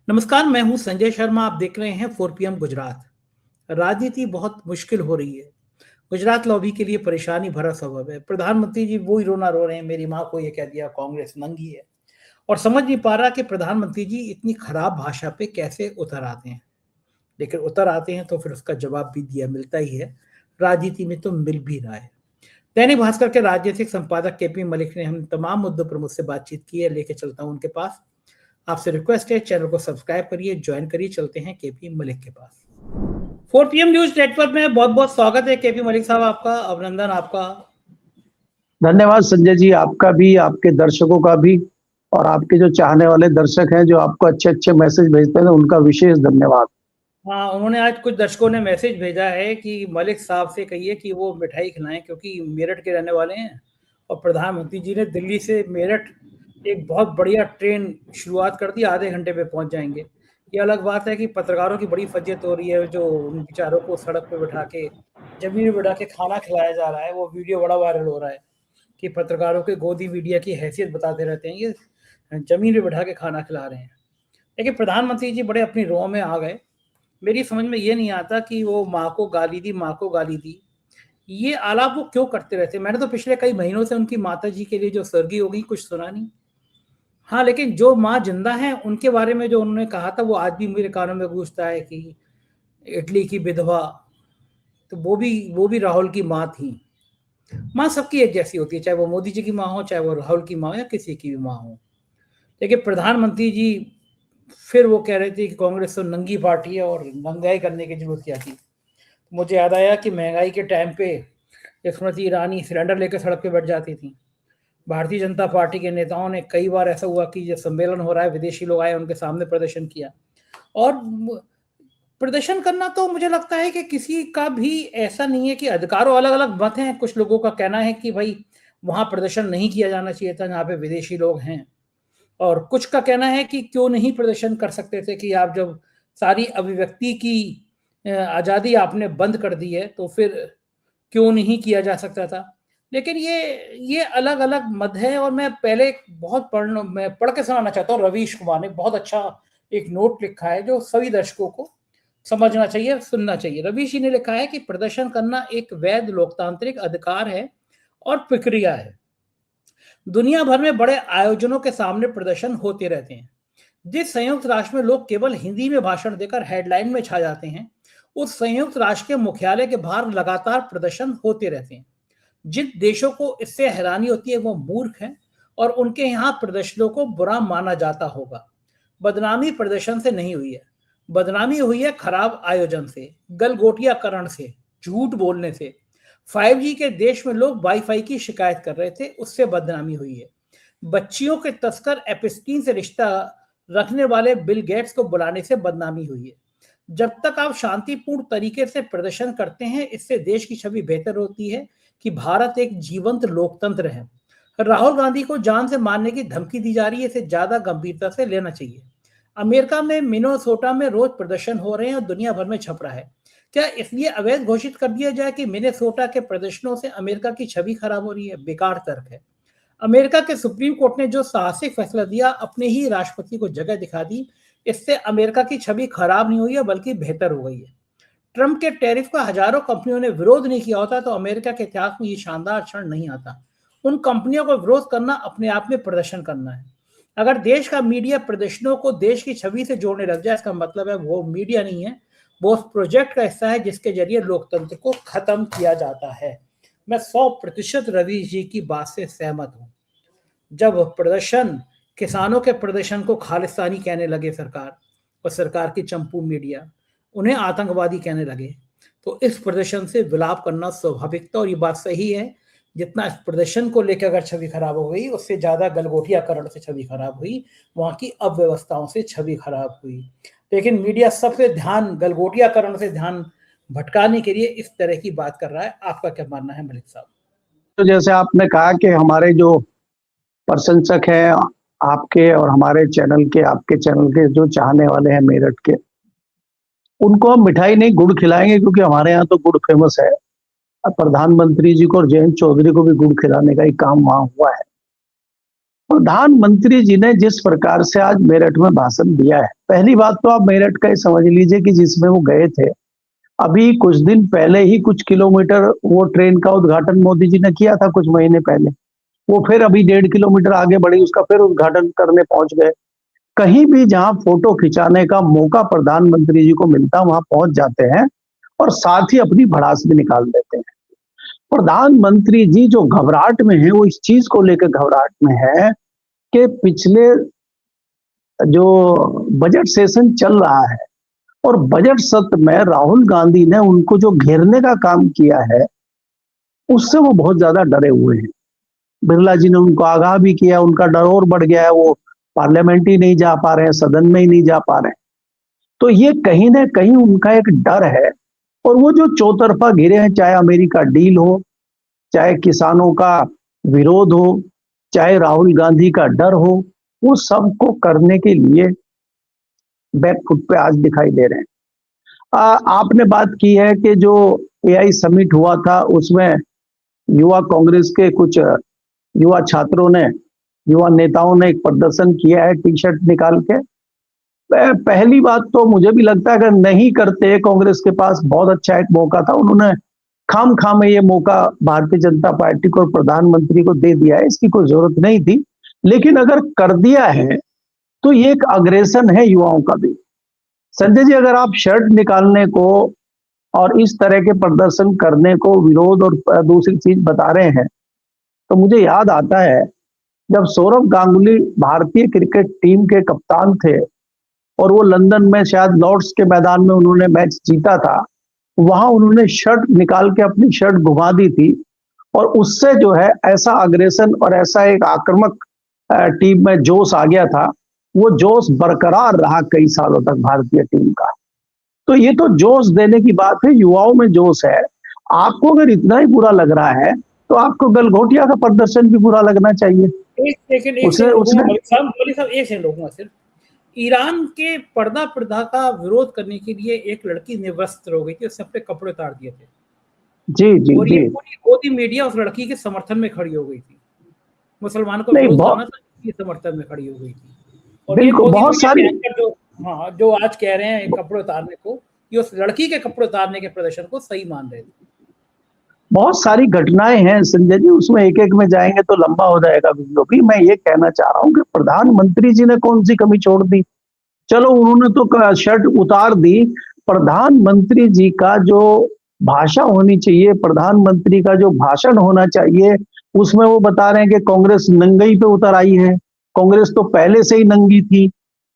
नमस्कार, मैं हूं संजय शर्मा। आप देख रहे हैं 4 PM गुजरात। राजनीति बहुत मुश्किल हो रही है। गुजरात लॉबी के लिए परेशानी भरा सबब है। प्रधानमंत्री जी वही रोना रो रहे हैं, मेरी माँ को ये कह दिया कांग्रेस नंगी है। और समझ नहीं पा रहा कि प्रधानमंत्री जी इतनी खराब भाषा पे कैसे उतर आते हैं। लेकिन उतर आते हैं तो फिर उसका जवाब भी दिया मिलता ही है। राजनीति में तो मिल भी रहा है। दैनिक भास्कर के राजनीतिक संपादक केपी मलिक ने हम तमाम मुद्दों पर मुझसे बातचीत की है। लेके चलता हूं उनके पास। आपसे रिक्वेस्ट है, चैनल को सब्सक्राइब करिए, ज्वाइन करिए। चलते हैं केपी मलिक के पास। 4 PM न्यूज नेटवर्क में बहुत बहुत स्वागत है केपी मलिक साहब, आपका अभिनंदन। आपका धन्यवाद संजय जी, आपका भी, आपके दर्शकों का भी, और आपके जो चाहने वाले दर्शक हैं जो आपको अच्छे अच्छे मैसेज भेजते हैं उनका विशेष धन्यवाद। हाँ, उन्होंने आज कुछ दर्शकों ने मैसेज भेजा है कि मलिक साहब से कहिए कि वो मिठाई खिलाएं, क्योंकि मेरठ के रहने वाले हैं और प्रधानमंत्री जी ने दिल्ली से मेरठ एक बहुत बढ़िया ट्रेन शुरुआत कर दी, आधे घंटे में पहुंच जाएंगे। ये अलग बात है कि पत्रकारों की बड़ी फज्जियत हो रही है, जो उन बेचारों को सड़क पे बैठा के, जमीन पे बैठा के खाना खिलाया जा रहा है। वो वीडियो बड़ा वायरल हो रहा है कि पत्रकारों के गोदी मीडिया की हैसियत बताते रहते हैं, ये जमीन पे बैठा के खाना खिला रहे हैं। लेकिन प्रधानमंत्री जी बड़े अपनी रोह में आ गए। मेरी समझ में ये नहीं आता कि वो माँ को गाली दी, माँ को गाली दी, ये आलाप वो क्यों करते रहते। मैंने तो पिछले कई महीनों से उनकी माता जी के लिए जो स्वर्गीय हो गई कुछ सुना नहीं। हाँ, लेकिन जो माँ जिंदा है उनके बारे में जो उन्होंने कहा था वो आज भी मेरे कानों में गूंजता है कि इटली की विधवा, तो वो भी राहुल की माँ थी। माँ सबकी एक जैसी होती है, चाहे वो मोदी जी की माँ हो, चाहे वो राहुल की माँ हो, या किसी की भी माँ हो। लेकिन प्रधानमंत्री जी फिर वो कह रहे थे कि कांग्रेस तो नंगी पार्टी है और महंगाई करने की जरूरत क्या थी। मुझे याद आया कि महंगाई के टाइम पे स्मृति ईरानी सिलेंडर लेकर सड़क पे बैठ जाती थी। भारतीय जनता पार्टी के नेताओं ने कई बार ऐसा हुआ कि जब सम्मेलन हो रहा है, विदेशी लोग आए, उनके सामने प्रदर्शन किया। और प्रदर्शन करना तो मुझे लगता है कि किसी का भी ऐसा नहीं है कि अधिकारों, अलग अलग मत हैं। कुछ लोगों का कहना है कि भाई वहां प्रदर्शन नहीं किया जाना चाहिए था जहाँ पे विदेशी लोग हैं, और कुछ का कहना है कि क्यों नहीं प्रदर्शन कर सकते थे, कि आप जब सारी अभिव्यक्ति की आज़ादी आपने बंद कर दी है तो फिर क्यों नहीं किया जा सकता था। लेकिन ये अलग अलग मत है। और मैं पहले मैं पढ़ के सुनाना चाहता हूँ। रवीश कुमार ने बहुत अच्छा एक नोट लिखा है जो सभी दर्शकों को समझना चाहिए, सुनना चाहिए। रवीश जी ने लिखा है कि प्रदर्शन करना एक वैध लोकतांत्रिक अधिकार है और प्रक्रिया है। दुनिया भर में बड़े आयोजनों के सामने प्रदर्शन होते रहते हैं। जिस संयुक्त राष्ट्र में लोग केवल हिंदी में भाषण देकर हेडलाइन में छा जाते हैं, उस संयुक्त राष्ट्र के मुख्यालय के बाहर लगातार प्रदर्शन होते रहते हैं। जिन देशों को इससे हैरानी होती है वो मूर्ख हैं और उनके यहाँ प्रदर्शनों को बुरा माना जाता होगा। बदनामी प्रदर्शन से नहीं हुई है, बदनामी हुई है खराब आयोजन से, गलगोटियाकरण से, झूठ बोलने से। 5G के देश में लोग वाईफाई की शिकायत कर रहे थे, उससे बदनामी हुई है। बच्चियों के तस्कर एपिस्टीन से रिश्ता रखने वाले बिल गेट्स को बुलाने से बदनामी हुई है। जब तक आप शांतिपूर्ण तरीके से प्रदर्शन करते हैं, इससे देश की छवि बेहतर होती है कि भारत एक जीवंत लोकतंत्र है। राहुल गांधी को जान से मारने की धमकी दी जा रही है, इसे ज्यादा गंभीरता से लेना चाहिए। अमेरिका में मिनेसोटा में रोज प्रदर्शन हो रहे हैं और दुनिया भर में छप रहा है। क्या इसलिए अवैध घोषित कर दिया जाए कि मिनेसोटा के प्रदर्शनों से अमेरिका की छवि खराब हो रही है? बेकार तर्क है। अमेरिका के सुप्रीम कोर्ट ने जो साहसिक फैसला दिया, अपने ही राष्ट्रपति को जगह दिखा दी, इससे अमेरिका की छवि खराब नहीं हुई है बल्कि बेहतर हो गई है। ट्रंप के टैरिफ का हजारों कंपनियों ने विरोध नहीं किया होता तो अमेरिका के इतिहास में ये शानदार क्षण नहीं आता। उन कंपनियों को विरोध करना अपने आप में प्रदर्शन करना है। अगर देश का मीडिया प्रदर्शनों को देश की छवि से जोड़ने लग जाए, इसका मतलब है वो मीडिया नहीं है, वो उस प्रोजेक्ट का हिस्सा है जिसके जरिए लोकतंत्र को खत्म किया जाता है। मैं 100% रवीश जी की बात से सहमत हूं। जब प्रदर्शन, किसानों के प्रदर्शन को खालिस्तानी कहने लगे सरकार और सरकार की चंपू मीडिया, उन्हें आतंकवादी कहने लगे, तो इस प्रदर्शन से विलाप करना स्वाभाविक था। और ये बात सही है, जितना इस प्रदर्शन को लेकर अगर छवि खराब हो गई, उससे ज्यादा गलगोटियाकरण से छवि खराब हुई, वहां की अव्यवस्थाओं से छवि खराब हुई। लेकिन मीडिया सबसे ध्यान गलगोटियाकरण से ध्यान भटकाने के लिए इस तरह की बात कर रहा है। आपका क्या मानना है मलिक साहब? तो जैसे आपने कहा कि हमारे जो प्रशंसक हैं आपके और हमारे चैनल के, आपके चैनल के जो चाहने वाले हैं मेरठ के, उनको हम मिठाई नहीं गुड़ खिलाएंगे, क्योंकि हमारे यहाँ तो गुड़ फेमस है। प्रधानमंत्री जी को और जयंत चौधरी को भी गुड़ खिलाने का ही काम वहां हुआ है। प्रधानमंत्री जी ने जिस प्रकार से आज मेरठ में भाषण दिया है, पहली बात तो आप मेरठ का ही समझ लीजिए कि जिसमें वो गए थे, अभी कुछ दिन पहले ही कुछ किलोमीटर वो ट्रेन का उद्घाटन मोदी जी ने किया था कुछ महीने पहले। वो फिर अभी 1.5 किलोमीटर आगे बढ़ी, उसका फिर उद्घाटन करने पहुंच गए। कहीं भी जहां फोटो खिंचाने का मौका प्रधानमंत्री जी को मिलता वहां पहुंच जाते हैं और साथ ही अपनी भड़ास भी निकाल देते हैं। प्रधानमंत्री जी जो घबराहट में है, वो इस चीज को लेकर घबराहट में है कि पिछले जो बजट सेशन चल रहा है और बजट सत्र में राहुल गांधी ने उनको जो घेरने का काम किया है, उससे वो बहुत ज्यादा डरे हुए हैं। बिरला जी ने उनको आगाह भी किया, उनका डर और बढ़ गया है, वो पार्लियामेंट ही नहीं जा पा रहे हैं, सदन में ही नहीं जा पा रहे हैं। तो ये कहीं ना कहीं उनका एक डर है। और वो जो चौतरफा घिरे हैं, चाहे अमेरिका डील हो, चाहे किसानों का विरोध हो, चाहे राहुल गांधी का डर हो, वो सबको करने के लिए बैकफुट पे आज दिखाई दे रहे हैं। आपने बात की है कि जो एआई समिट हुआ था उसमें युवा कांग्रेस के कुछ युवा छात्रों ने, युवा नेताओं ने एक प्रदर्शन किया है टी शर्ट निकाल के। पहली बात तो मुझे भी लगता है अगर नहीं करते, कांग्रेस के पास बहुत अच्छा एक मौका था, उन्होंने खाम में ये मौका भारतीय जनता पार्टी को और प्रधानमंत्री को दे दिया है, इसकी कोई जरूरत नहीं थी। लेकिन अगर कर दिया है तो ये एक अग्रेसन है युवाओं का भी। संजय जी, अगर आप शर्ट निकालने को और इस तरह के प्रदर्शन करने को विरोध और दूसरी चीज बता रहे हैं, तो मुझे याद आता है जब सौरव गांगुली भारतीय क्रिकेट टीम के कप्तान थे और वो लंदन में शायद लॉर्ड्स के मैदान में उन्होंने मैच जीता था, वहां उन्होंने शर्ट निकाल के अपनी शर्ट घुमा दी थी और उससे जो है ऐसा अग्रेसन और ऐसा एक आक्रामक टीम में जोश आ गया था। वो जोश बरकरार रहा कई सालों तक भारतीय टीम का। तो ये तो जोश देने की बात है, युवाओं में जोश है। आपको अगर इतना ही बुरा लग रहा है तो आपको गलघोटिया का प्रदर्शन भी बुरा लगना चाहिए। एक सेकंड एक सेकंड रोकूंगा सिर्फ। ईरान के पर्दा प्रथा का विरोध करने के लिए एक लड़की निर्वस्त्र हो गई थी, उसने अपने कपड़े उतार दिए थे। जी जी और जी। ये पूरी गोदी मीडिया उस लड़की के समर्थन में खड़ी हो गई थी, मुसलमानों को विरोध करना था, इसके समर्थन में खड़ी हो गई थी। और ये बहुत सारी जो आज कह रहे हैं कपड़े उतारने को, ये उस लड़की के कपड़े उतारने के प्रदर्शन को सही मान रहे थे। बहुत सारी घटनाएं हैं संजय जी, उसमें एक एक में जाएंगे तो लंबा हो जाएगा वीडियो भी। मैं ये कहना चाह रहा हूँ कि प्रधानमंत्री जी ने कौन सी कमी छोड़ दी। चलो उन्होंने तो शर्ट उतार दी, प्रधानमंत्री जी का जो भाषा होनी चाहिए, प्रधानमंत्री का जो भाषण होना चाहिए, उसमें वो बता रहे हैं कि कांग्रेस नंगई पे उतर आई है, कांग्रेस तो पहले से ही नंगी थी।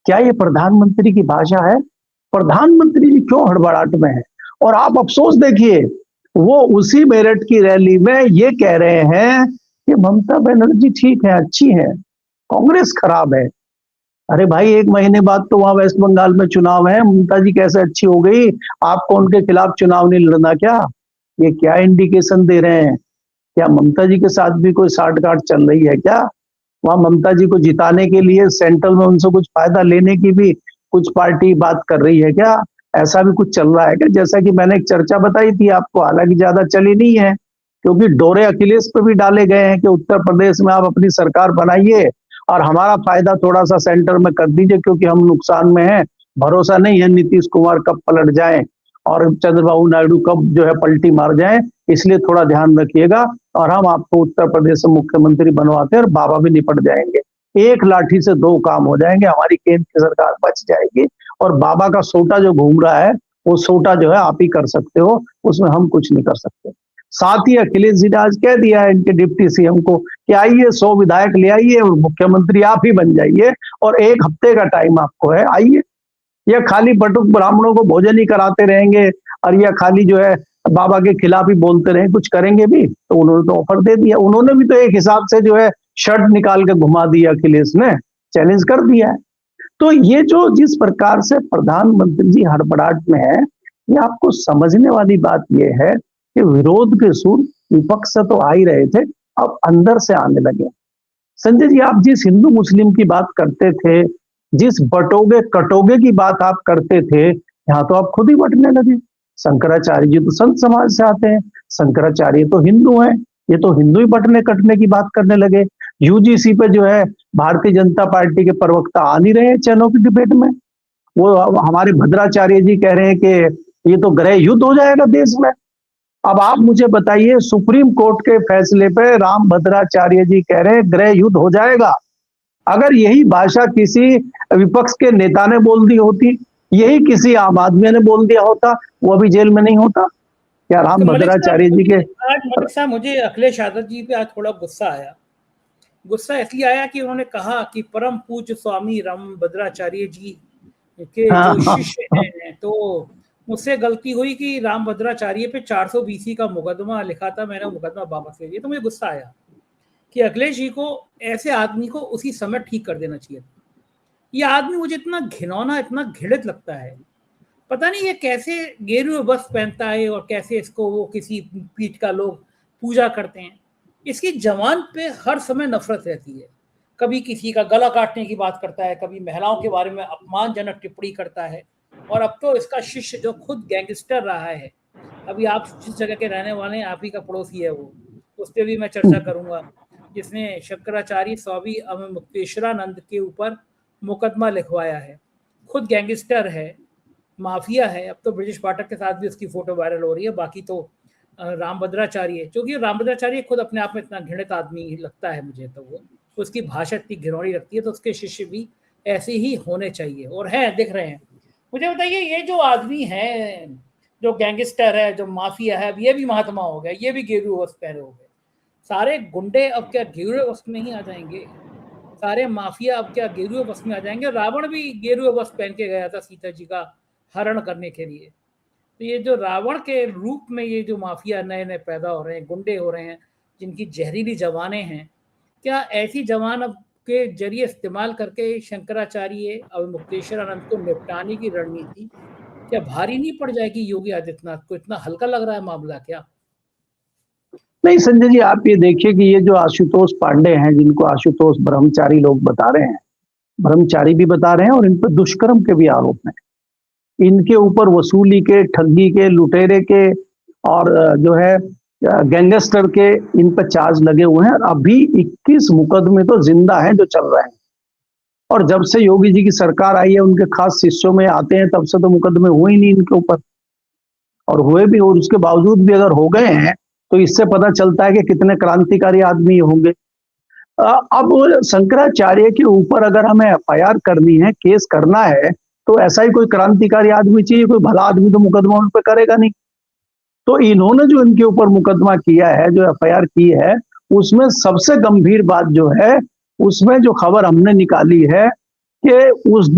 क्या ये प्रधानमंत्री की भाषा है? प्रधानमंत्री जी क्यों हड़बड़ाहट में है? और आप अफसोस देखिए, वो उसी मेरठ की रैली में ये कह रहे हैं कि ममता बनर्जी ठीक है, अच्छी है, कांग्रेस खराब है। अरे भाई, 1 महीने बाद तो वहां वेस्ट बंगाल में चुनाव है, ममता जी कैसे अच्छी हो गई? आपको उनके खिलाफ चुनाव नहीं लड़ना क्या? ये क्या इंडिकेशन दे रहे हैं? क्या ममता जी के साथ भी कोई साठगांठ चल रही है क्या? वहां ममता जी को जिताने के लिए सेंट्रल में उनसे कुछ फायदा लेने की भी कुछ पार्टी बात कर रही है क्या? ऐसा भी कुछ चल रहा है क्या? जैसा कि मैंने एक चर्चा बताई थी आपको, हालांकि ज्यादा चली नहीं है क्योंकि डोरे अखिलेश पे भी डाले गए हैं कि उत्तर प्रदेश में आप अपनी सरकार बनाइए और हमारा फायदा थोड़ा सा सेंटर में कर दीजिए क्योंकि हम नुकसान में हैं। भरोसा नहीं है नीतीश कुमार कब पलट जाएं और चंद्रबाबू नायडू कब जो है पलटी मार जाएं, इसलिए थोड़ा ध्यान रखिएगा और हम आपको उत्तर प्रदेश से मुख्यमंत्री बनवाते हैं और बाबा भी निपट जाएंगे। एक लाठी से 2 काम हो जाएंगे, हमारी केंद्र की सरकार बच जाएगी और बाबा का सोटा जो घूम रहा है वो सोटा जो है आप ही कर सकते हो, उसमें हम कुछ नहीं कर सकते। साथ ही अखिलेश जी ने आज कह दिया है इनके डिप्टी सीएम को कि आइए 100 विधायक ले आइए और मुख्यमंत्री आप ही बन जाइए और 1 हफ्ते का टाइम आपको है, आइए। या खाली बटुक ब्राह्मणों को भोजन ही कराते रहेंगे और या खाली जो है बाबा के खिलाफ ही बोलते रहे, कुछ करेंगे भी? तो उन्होंने तो ऑफर दे दिया, उन्होंने भी तो एक हिसाब से जो है शर्ट निकाल के घुमा दिया, अखिलेश ने चैलेंज कर दिया है। तो ये जो जिस प्रकार से प्रधानमंत्री जी हड़बड़ाहट में है, ये आपको समझने वाली बात ये है कि विरोध के सुर विपक्ष से तो आ ही रहे थे, अब अंदर से आने लगे। संजय जी, आप जिस हिंदू मुस्लिम की बात करते थे, जिस बटोगे कटोगे की बात आप करते थे, यहाँ तो आप खुद ही बटने लगे। शंकराचार्य जी तो संत समाज से आते हैं, शंकराचार्य तो हिंदू हैं, ये तो हिंदू ही बटने कटने की बात करने लगे। यूजीसी पे जो है भारतीय जनता पार्टी के प्रवक्ता आ नहीं रहे चैनलों की डिबेट में। वो हमारे भद्राचार्य जी कह रहे हैं कि ये तो गृह युद्ध हो जाएगा देश में। अब आप मुझे बताइए, सुप्रीम कोर्ट के फैसले पे राम भद्राचार्य जी कह रहे हैं गृह युद्ध हो जाएगा। अगर यही भाषा किसी विपक्ष के नेता ने बोल दी होती, यही किसी आम आदमी ने बोल दिया होता, वो अभी जेल में नहीं होता। क्या राम तो भद्राचार्य जी के मलिक साहब मुझे अखिलेश यादव जी पे आज थोड़ा गुस्सा आया। गुस्सा इसलिए आया कि उन्होंने कहा कि परम पूज्य स्वामी राम भद्राचार्य जी के जो शिष्य हैं, तो मुझसे गलती हुई कि राम भद्राचार्य पे 400 BC का मुकदमा लिखा था, मैंने मुकदमा वापस ले लिया। तो मुझे गुस्सा आया कि अखिलेश जी को, ऐसे आदमी को उसी समय ठीक कर देना चाहिए। ये आदमी मुझे इतना घिनौना, इतना घृणित लगता है। पता नहीं ये कैसे गेरुए वस्त्र पहनता है और कैसे इसको वो किसी पीठ का लोग पूजा करते हैं। इसकी जवान पे हर समय नफरत रहती है। कभी किसी का गला काटने की बात करता है, कभी महिलाओं के बारे में अपमानजनक टिप्पणी करता है, और अब तो इसका शिष्य जो खुद गैंगस्टर रहा है, अभी आप जिस जगह के रहने वाले हैं, आप ही का पड़ोसी है वो, उस पर भी मैं चर्चा करूंगा, जिसने शंकराचार्य स्वामी मुक्तेश्वरानंद के ऊपर मुकदमा लिखवाया है। खुद गैंगस्टर है, माफिया है। अब तो ब्रिजेश पाठक के साथ भी उसकी फोटो वायरल हो रही है। बाकी तो राम भद्राचार्य, क्योंकि राम भद्राचार्य खुद अपने आप में इतना घृणित आदमी लगता है मुझे, तो वो उसकी भाषा इतनी घिनौनी लगती है, तो उसके शिष्य भी ऐसे ही होने चाहिए, और हैं, दिख रहे हैं। मुझे बताइए, ये जो आदमी है, जो गैंगस्टर है, जो माफिया है, ये भी महात्मा हो गया, ये भी गेरुए वस्त्र पहने हो गए। सारे गुंडे अब क्या गेरुए वस्त्र में ही आ जाएंगे? सारे माफिया अब क्या गेरुए वस्त्र में आ जाएंगे? रावण भी गेरुए वस्त्र पहन के गया था सीता जी का हरण करने के लिए। तो ये जो रावण के रूप में ये जो माफिया नए नए पैदा हो रहे हैं, गुंडे हो रहे हैं, जिनकी जहरीली जवानें हैं, क्या ऐसी जवान अब के जरिए इस्तेमाल करके शंकराचार्य और मुक्तेश्वरानंद को निपटाने की रणनीति क्या भारी नहीं पड़ जाएगी योगी आदित्यनाथ को? इतना हल्का लग रहा है मामला क्या? नहीं संजय जी, आप ये देखिए कि ये जो आशुतोष पांडे हैं, जिनको आशुतोष ब्रह्मचारी लोग बता रहे हैं, ब्रह्मचारी भी बता रहे हैं, और इन पर दुष्कर्म के भी आरोप हैं। इनके ऊपर वसूली के, ठगी के, लुटेरे के और जो है गैंगस्टर के, इन पर चार्ज लगे हुए हैं। अभी 21 मुकदमे तो जिंदा हैं जो चल रहे हैं। और जब से योगी जी की सरकार आई है, उनके खास शिष्यों में आते हैं, तब से तो मुकदमे हुए ही नहीं इनके ऊपर। और हुए भी, और उसके बावजूद भी अगर हो गए हैं, तो इससे पता चलता है कि कितने क्रांतिकारी आदमी होंगे। अब शंकराचार्य के ऊपर अगर हमें एफआईआर करनी है, केस करना है, तो ऐसा ही कोई क्रांतिकारी आदमी चाहिए। कोई भला आदमी तो मुकदमा उन पर करेगा नहीं। तो इन्होंने जो इनके ऊपर मुकदमा किया है, जो एफआईआर की है, उसमें सबसे गंभीर बात जो है, उसमें जो खबर हमने निकाली है कि उस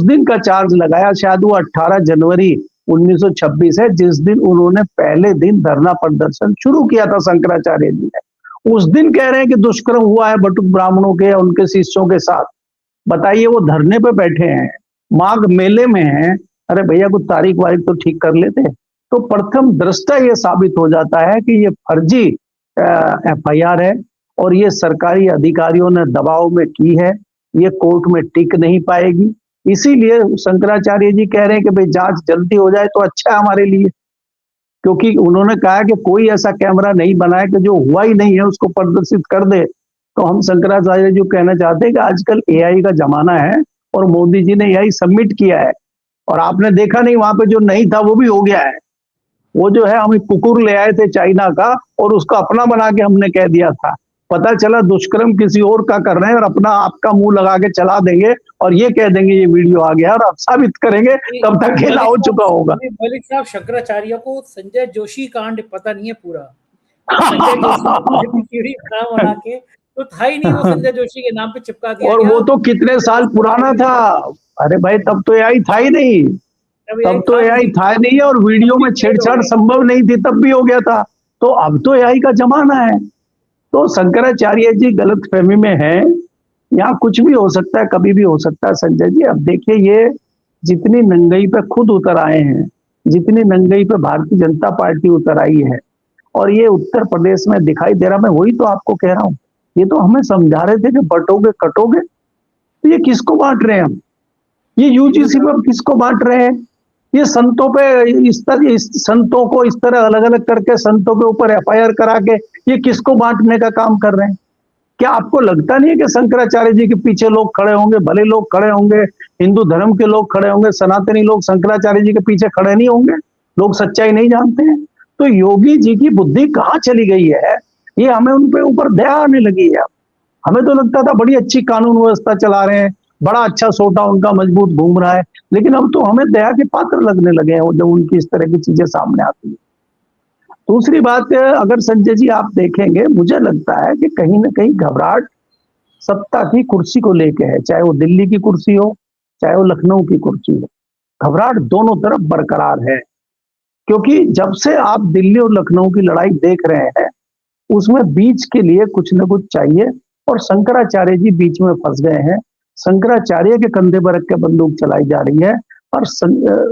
दिन का चार्ज लगाया, शायद वो 18 जनवरी 1926 है, जिस दिन उन्होंने पहले दिन धरना प्रदर्शन शुरू किया था शंकराचार्य जी ने। उस दिन कह रहे हैं कि दुष्कर्म हुआ है बटुक ब्राह्मणों के, उनके शिष्यों के साथ। बताइए, वो धरने पे बैठे हैं, माघ मेले में हैं। अरे भैया, कुछ तारीख वारीख तो ठीक कर लेते। तो प्रथम दृष्टा ये साबित हो जाता है कि ये फर्जी एफआईआर है, और ये सरकारी अधिकारियों ने दबाव में की है। ये कोर्ट में टिक नहीं पाएगी। इसीलिए शंकराचार्य जी कह रहे हैं कि भाई जांच जल्दी हो जाए तो अच्छा है हमारे लिए, क्योंकि उन्होंने कहा कि कोई ऐसा कैमरा नहीं बनाए कि जो हुआ ही नहीं है उसको प्रदर्शित कर दे। तो हम शंकराचार्य जी कहना चाहते हैं कि आजकल एआई का जमाना है, और मोदी जी ने एआई सबमिट किया है, और आपने देखा नहीं, वहां पे जो नहीं था वो भी हो गया है। वो जो है, हम एक कुकुर ले आए थे चाइना का, और उसको अपना बना के हमने कह दिया था। पता चला दुष्कर्म किसी और का कर रहे हैं, और अपना आपका मुंह लगा के चला देंगे, और ये कह देंगे ये वीडियो आ गया, और आप साबित करेंगे, तब तक खेला हो चुका होगा। मलिक साहब, शंकराचार्य को संजय जोशी कांड पता नहीं है पूरा। संजय जोशी बना के तो था ही नहीं, वो संजय जोशी के नाम पे चिपका दिया। और वो तो कितने साल पुराना था। अरे भाई, तब तो एआई था ही नहीं, तब तो एआई था नहीं, और वीडियो में छेड़छाड़ संभव नहीं थी, तब भी हो गया था। तो अब तो एआई का जमाना है। तो शंकराचार्य जी गलत फहमी में हैं। यहाँ कुछ भी हो सकता है, कभी भी हो सकता है संजय जी। अब देखिए, ये जितनी नंगई पे खुद उतर आए हैं, जितनी नंगई पे भारतीय जनता पार्टी उतर आई है, और ये उत्तर प्रदेश में दिखाई दे रहा, मैं वही तो आपको कह रहा हूँ। ये तो हमें समझा रहे थे कि बटोगे कटोगे, तो ये किसको बांट रहे हैं हम? ये यूजीसी पर किसको बांट रहे हैं? ये संतों पे संतों को इस तरह अलग अलग करके संतों के ऊपर एफआईआर करा के ये किसको बांटने का काम कर रहे हैं? क्या आपको लगता नहीं है कि शंकराचार्य जी के पीछे लोग खड़े होंगे, भले लोग खड़े होंगे, हिंदू धर्म के लोग खड़े होंगे, सनातनी लोग शंकराचार्य जी के पीछे खड़े नहीं होंगे? लोग सच्चाई नहीं जानते हैं। तो योगी जी की बुद्धि कहाँ चली गई है, ये हमें उन पे ऊपर दया आने लगी है। हमें तो लगता था बड़ी अच्छी कानून व्यवस्था चला रहे हैं, बड़ा अच्छा सोटा उनका मजबूत घूम रहा है, लेकिन अब तो हमें दया के पात्र लगने लगे हैं जब उनकी इस तरह की चीजें सामने आती है। दूसरी बात, अगर संजय जी आप देखेंगे, मुझे लगता है कि कहीं ना कहीं घबराहट सत्ता की कुर्सी को लेके है, चाहे वो दिल्ली की कुर्सी हो, चाहे वो लखनऊ की कुर्सी हो। घबराहट दोनों तरफ बरकरार है, क्योंकि जब से आप दिल्ली और लखनऊ की लड़ाई देख रहे हैं, उसमें बीच के लिए कुछ न कुछ चाहिए, और शंकराचार्य जी बीच में फंस गए हैं। शंकराचार्य के कंधे पर रख के बंदूक चलाई जा रही है, और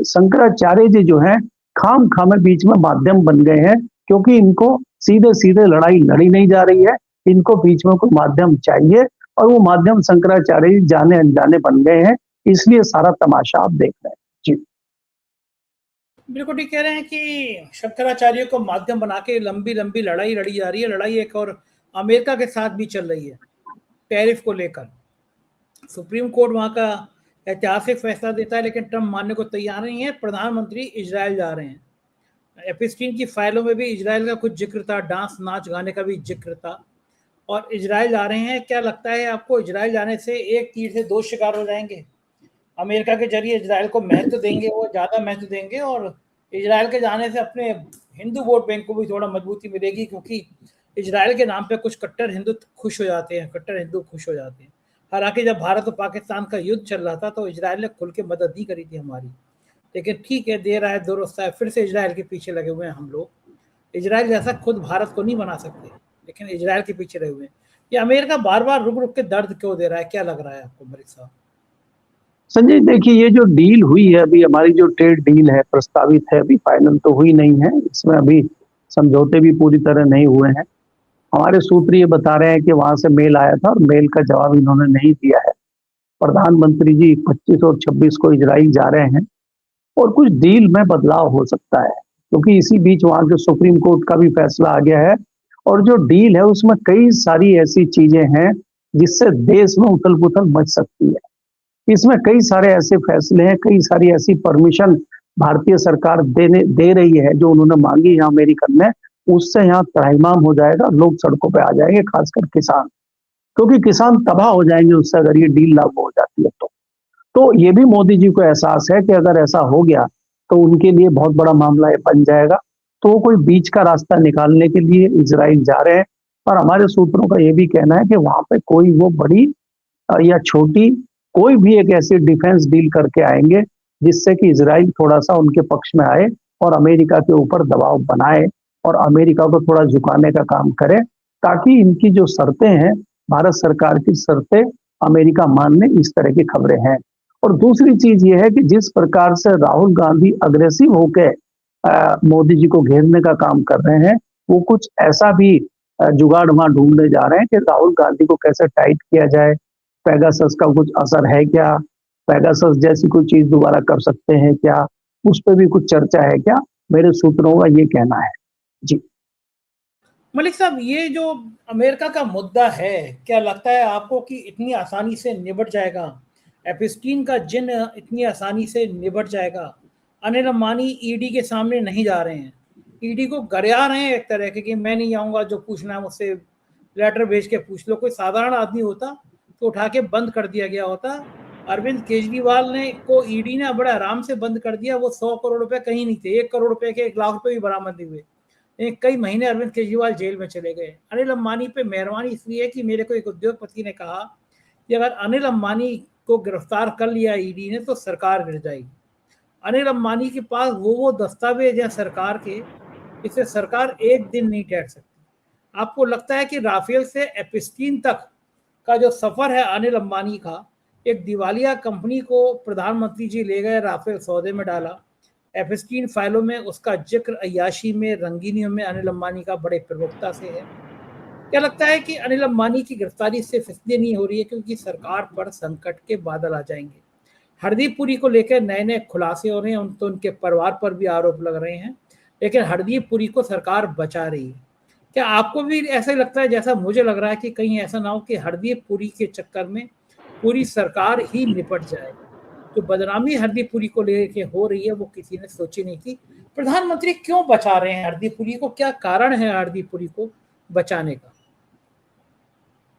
शंकराचार्य जी जो है खाम खामे बीच में माध्यम बन गए हैं, क्योंकि इनको सीधे सीधे लड़ाई लड़ी नहीं जा रही है, इनको बीच में कोई माध्यम चाहिए, और वो माध्यम शंकराचार्य जी जाने अनजाने बन गए हैं, इसलिए सारा तमाशा आप देख रहे हैं। जी बिल्कुल ठीक कह रहे हैं कि शंकराचार्य को माध्यम बना के लंबी लंबी लड़ाई लड़ी जा रही है। लड़ाई एक और अमेरिका के साथ भी चल रही है टैरिफ को लेकर। सुप्रीम कोर्ट वहां का ऐतिहासिक फैसला देता है, लेकिन ट्रंप मानने को तैयार नहीं है। प्रधानमंत्री इजराइल जा रहे हैं। एपिस्टीन की फाइलों में भी इजराइल का कुछ जिक्र था, डांस नाच गाने का भी जिक्र था, और इजराइल जा रहे हैं। क्या लगता है आपको, इजराइल जाने से एक तीर से दो शिकार हो जाएंगे? अमेरिका के जरिए इजराइल को महत्व देंगे, वो ज़्यादा महत्व देंगे, और इजराइल के जाने से अपने हिंदू वोट बैंक को भी थोड़ा मजबूती मिलेगी, क्योंकि इजराइल के नाम पे कुछ कट्टर हिंदू खुश हो जाते हैं, कट्टर हिंदू खुश हो जाते हैं। हालांकि जब भारत और पाकिस्तान का युद्ध चल रहा था तो इजराइल ने खुल के मदद नहीं करी थी हमारी, लेकिन ठीक है, दे रहा है दुरुस्त है, फिर से इजराइल के पीछे लगे हुए हैं हम लोग। इजराइल जैसा खुद भारत को नहीं बना सकते, लेकिन इजराइल के पीछे लगे हुए हैं। ये अमेरिका बार बार रुक रुक के दर्द क्यों दे रहा है, क्या लग रहा है आपको मलिक साहब? संजय, देखिए, ये जो डील हुई है अभी, हमारी जो ट्रेड डील है प्रस्तावित है, अभी फाइनल तो हुई नहीं है, इसमें अभी समझौते भी पूरी तरह नहीं हुए हैं। हमारे सूत्र ये बता रहे हैं कि वहां से मेल आया था और मेल का जवाब इन्होंने नहीं दिया है। प्रधानमंत्री जी 25 और 26 को इजराइल जा रहे हैं, और कुछ डील में बदलाव हो सकता है, क्योंकि इसी बीच वहां के सुप्रीम कोर्ट का भी फैसला आ गया है, और जो डील है उसमें कई सारी ऐसी चीजें हैं जिससे देश में उथल पुथल मच सकती है। इसमें कई सारे ऐसे फैसले हैं, कई सारी ऐसी परमिशन भारतीय सरकार दे रही है जो उन्होंने मांगी है अमेरिकन ने, उससे यहाँ त्राहिमाम हो जाएगा, लोग सड़कों पे आ जाएंगे, खासकर किसान, क्योंकि किसान तबाह हो जाएंगे उससे अगर ये डील लागू हो जाती है तो ये भी मोदी जी को एहसास है कि अगर ऐसा हो गया तो उनके लिए बहुत बड़ा मामला ये बन जाएगा। तो वो कोई बीच का रास्ता निकालने के लिए इजराइल जा रहे हैं, और हमारे सूत्रों का ये भी कहना है कि वहां पे कोई वो बड़ी या छोटी कोई भी एक ऐसी डिफेंस डील करके आएंगे जिससे कि इजराइल थोड़ा सा उनके पक्ष में आए और अमेरिका के ऊपर दबाव बनाए और अमेरिका को थोड़ा झुकाने का काम करे, ताकि इनकी जो शर्तें हैं, भारत सरकार की शर्तें अमेरिका मानने, इस तरह की खबरें हैं। और दूसरी चीज ये है कि जिस प्रकार से राहुल गांधी अग्रेसिव होकर मोदी जी को घेरने का काम कर रहे हैं, वो कुछ ऐसा भी जुगाड़ वहां ढूंढने जा रहे हैं कि राहुल गांधी को कैसे टाइट किया जाए। पैगासस का कुछ असर है क्या, पैगासस जैसी कोई चीज दोबारा कर सकते हैं क्या, उस पर भी कुछ चर्चा है क्या, मेरे सूत्रों का ये कहना है। जी मलिक साहब, ये जो अमेरिका का मुद्दा है, क्या लगता है आपको कि इतनी आसानी से निबट जाएगा? एपिस्टीन का जिन इतनी आसानी से निबट जाएगा? अनिल अंबानी ईडी के सामने नहीं जा रहे हैं, ईडी को गरिया रहे हैं एक तरह के कि मैं नहीं आऊँगा, जो पूछना है मुझसे लेटर भेज के पूछ लो। कोई साधारण आदमी होता तो उठा के बंद कर दिया गया होता। अरविंद केजरीवाल ने को ईडी ने बड़े आराम से बंद कर दिया। वो 100 करोड़ रुपए कहीं नहीं थे, 1 करोड़ रुपए के 1 लाख रुपए भी बरामद नहीं हुए। कई महीने अरविंद केजरीवाल जेल में चले गए। अनिल अंबानी पे मेहरबानी इसलिए है कि मेरे को एक उद्योगपति ने कहा कि अगर अनिल अंबानी को गिरफ्तार कर लिया ईडी ने तो सरकार गिर जाएगी। अनिल अंबानी के पास वो दस्तावेज हैं सरकार के, इससे सरकार एक दिन नहीं ठहर सकती। आपको लगता है कि राफेल से एपिस्टीन तक का जो सफर है अनिल अंबानी का, एक दिवालिया कंपनी को प्रधानमंत्री जी ले गए, राफेल सौदे में डाला, एपिस्टीन फाइलों में उसका जिक्र अय्याशी में, रंगीनियों में अनिल अंबानी का बड़े प्रमुखता से है। क्या लगता है कि अनिल अंबानी की गिरफ्तारी सिर्फ इसलिए नहीं हो रही है क्योंकि सरकार पर संकट के बादल आ जाएंगे? हरदीप पुरी को लेकर नए नए खुलासे हो रहे हैं, तो उनके परिवार पर भी आरोप लग रहे हैं, लेकिन हरदीप पुरी को सरकार बचा रही है। क्या आपको भी ऐसा ही लगता है जैसा मुझे लग रहा है कि कहीं ऐसा ना हो कि हरदीप पुरी के चक्कर में पूरी सरकार ही निपट जाए? जो बदनामी हरदीप पुरी को लेके हो रही है वो किसी ने सोची नहीं थी। प्रधानमंत्री क्यों बचा रहे हैं हरदीप पुरी को? क्या कारण है हरदीप पुरी को बचाने का?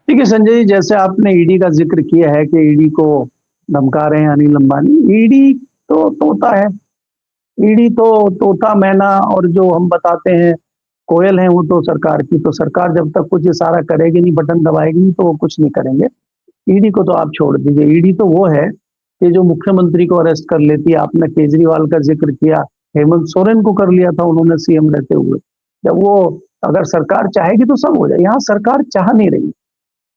ठीक है संजय जी, जैसे आपने ईडी का जिक्र किया है कि ईडी को धमका रहे हैं अनिल अंबानी। ईडी तो तोता है, ईडी तो तोता मैना और जो हम बताते हैं कोयल है वो तो सरकार की। तो सरकार जब तक कुछ इशारा करेगी नहीं, बटन दबाएगी नहीं, तो वो कुछ नहीं करेंगे। ईडी को तो आप छोड़ दीजिए। ईडी तो वो है कि जो मुख्यमंत्री को अरेस्ट कर लेती है। आपने केजरीवाल का जिक्र किया, हेमंत सोरेन को कर लिया था उन्होंने सीएम रहते हुए। जब वो अगर सरकार चाहेगी तो सब हो जाए। यहाँ सरकार चाह नहीं रही।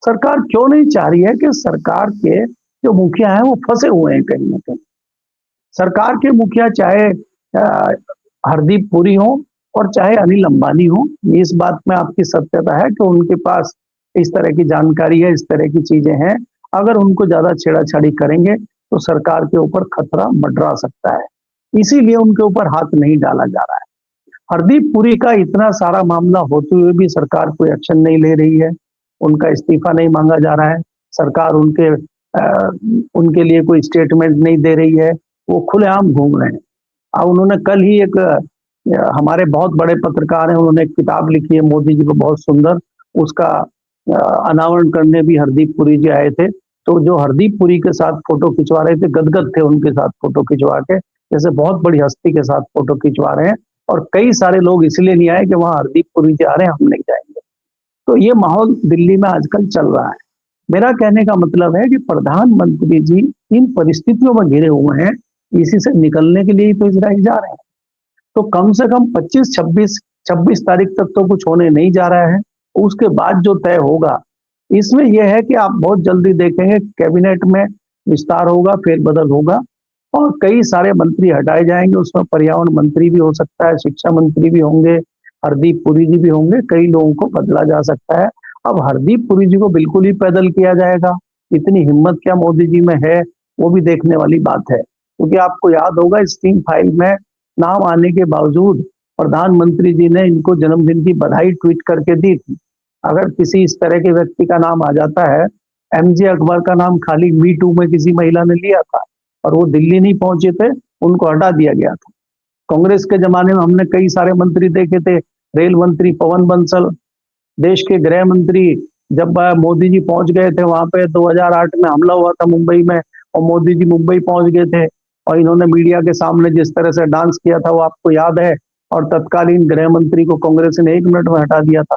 सरकार क्यों नहीं चाह रही है कि सरकार के जो मुखिया हैं वो फंसे हुए हैं कहीं ना कहीं। सरकार के मुखिया चाहे हरदीप पुरी हो और चाहे अनिल अंबानी हो, इस बात में आपकी सत्यता है कि उनके पास इस तरह की जानकारी है, इस तरह की चीजें हैं। अगर उनको ज्यादा छेड़ाछाड़ी करेंगे तो सरकार के ऊपर खतरा मंडरा सकता है, इसीलिए उनके ऊपर हाथ नहीं डाला जा रहा है। हरदीप पुरी का इतना सारा मामला होते हुए भी सरकार कोई एक्शन नहीं ले रही है, उनका इस्तीफा नहीं मांगा जा रहा है, सरकार उनके लिए कोई स्टेटमेंट नहीं दे रही है, वो खुलेआम घूम रहे हैं। अब उन्होंने कल ही एक हमारे बहुत बड़े पत्रकार हैं, उन्होंने एक किताब लिखी है मोदी जी को बहुत सुंदर, उसका अनावरण करने भी हरदीप पुरी जी आए थे। तो जो हरदीप पुरी के साथ फोटो खिंचवा रहे थे, गदगद थे उनके साथ फोटो खिंचवा के, जैसे बहुत बड़ी हस्ती के साथ फोटो खिंचवा रहे हैं। और कई सारे लोग इसलिए नहीं आए कि वहां हरदीप पुरी जी आ रहे हैं, हम नहीं जाएंगे। तो ये माहौल दिल्ली में आजकल चल रहा है। मेरा कहने का मतलब है कि प्रधानमंत्री जी इन परिस्थितियों में घिरे हुए हैं, इसी से निकलने के लिए ही तो इजराइल जा रहे हैं। तो कम से कम 25-26 तारीख तक तो कुछ होने नहीं जा रहा है। उसके बाद जो तय होगा इसमें यह है कि आप बहुत जल्दी देखेंगे कैबिनेट में विस्तार होगा, फेरबदल होगा और कई सारे मंत्री हटाए जाएंगे। उसमें पर्यावरण मंत्री भी हो सकता है, शिक्षा मंत्री भी होंगे, हरदीप पुरी जी भी होंगे, कई लोगों को बदला जा सकता है। अब हरदीप पुरी जी को बिल्कुल ही पैदल किया जाएगा, इतनी हिम्मत क्या मोदी जी में है, वो भी देखने वाली बात है। क्योंकि आपको याद होगा स्टीम फाइल में नाम आने के बावजूद प्रधानमंत्री जी ने इनको जन्मदिन की बधाई ट्वीट करके दी थी। अगर किसी इस तरह के व्यक्ति का नाम आ जाता है, एमजे अकबर का नाम खाली मी टू में किसी महिला ने लिया था और वो दिल्ली नहीं पहुंचे थे, उनको हटा दिया गया था। कांग्रेस के जमाने में हमने कई सारे मंत्री देखे थे, रेल मंत्री पवन बंसल, देश के गृह मंत्री जब मोदी जी पहुंच गए थे वहां पे 2008 में हमला हुआ था मुंबई में और मोदी जी मुंबई पहुंच गए थे और इन्होंने मीडिया के सामने जिस तरह से डांस किया था वो आपको याद है। और तत्कालीन गृह मंत्री को कांग्रेस ने 1 मिनट में हटा दिया था।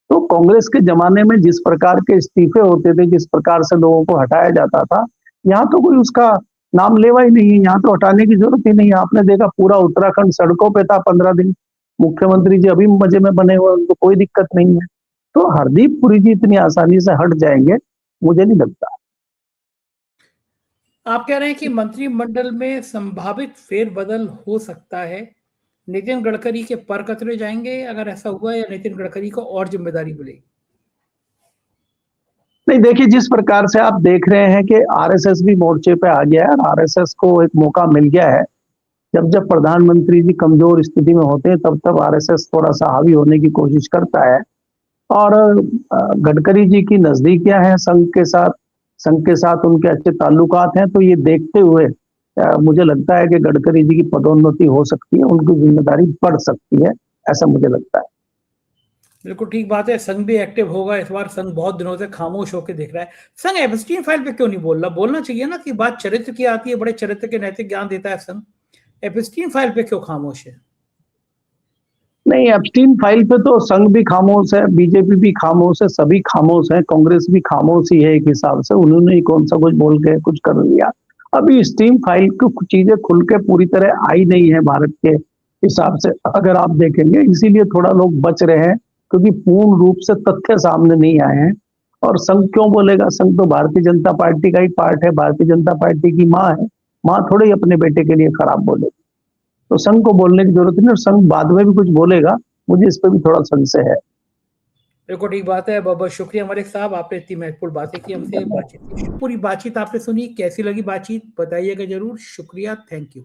तो कांग्रेस के जमाने में जिस प्रकार के इस्तीफे होते थे, जिस प्रकार से लोगों को हटाया जाता था, यहाँ तो कोई उसका नाम लेवा ही नहीं है, यहाँ तो हटाने की जरूरत ही नहीं है। आपने देखा पूरा उत्तराखंड सड़कों पे था 15 दिन, मुख्यमंत्री जी अभी मजे में बने हुए, उनको कोई दिक्कत नहीं है। तो हरदीप पुरी जी इतनी आसानी से हट जाएंगे मुझे नहीं लगता। आप कह रहे हैं कि मंत्रिमंडल में संभावित फेरबदल हो सकता है, नितिन गडकरी के पर कतरे जाएंगे अगर ऐसा हुआ, या नितिन गडकरी को और जिम्मेदारी मिलेगी? नहीं, देखिए जिस प्रकार से आप देख रहे हैं कि आरएसएस भी मोर्चे पे आ गया है और आरएसएस को एक मौका मिल गया है। जब जब प्रधानमंत्री जी कमजोर स्थिति में होते हैं तब तब आरएसएस थोड़ा सा हावी होने की कोशिश करता है। और गडकरी जी की नजदीकियां हैं संघ के साथ उनके अच्छे ताल्लुकात हैं। तो ये देखते हुए मुझे लगता है कि गडकरी जी की पदोन्नति हो सकती है, उनकी जिम्मेदारी बढ़ सकती है, ऐसा मुझे लगता है। बिल्कुल ठीक बात है। संघ भी एक्टिव होगा इस बार। संघ बहुत दिनों से खामोश होकर देख रहा है। संघ एपस्टीन फाइल पे क्यों नहीं बोल रहा? बोलना चाहिए ना, कि बात चरित्र की आती है, बड़े चरित्र के नैतिक ज्ञान देता है संघ। एपस्टीन फाइल पे क्यों खामोश है? नहीं, एप्स्टीन फाइल पे तो संघ भी खामोश है, बीजेपी भी खामोश है, सभी खामोश है, कांग्रेस भी खामोश ही है एक हिसाब से। उन्होंने ही कौन सा कुछ बोल के कुछ कर लिया। अभी स्टीम फाइल की कुछ चीजें खुल के पूरी तरह आई नहीं है भारत के हिसाब से, अगर आप देखेंगे। इसीलिए थोड़ा लोग बच रहे हैं, क्योंकि पूर्ण रूप से तथ्य सामने नहीं आए हैं। और संघ क्यों बोलेगा? संघ तो भारतीय जनता पार्टी का ही पार्ट है, भारतीय जनता पार्टी की माँ है। माँ थोड़े ही अपने बेटे के लिए खराब बोलेगी। तो संघ को बोलने की जरूरत नहीं, और संघ बाद में भी कुछ बोलेगा, मुझे इस पर भी थोड़ा संशय है। बिल्कुल ठीक बात है। बहुत बहुत शुक्रिया मलिक साहब, आपने इतनी महत्वपूर्ण बातें की, हमसे बातचीत की। पूरी बातचीत आपने सुनी, कैसी लगी बातचीत बताइएगा जरूर। शुक्रिया, थैंक यू।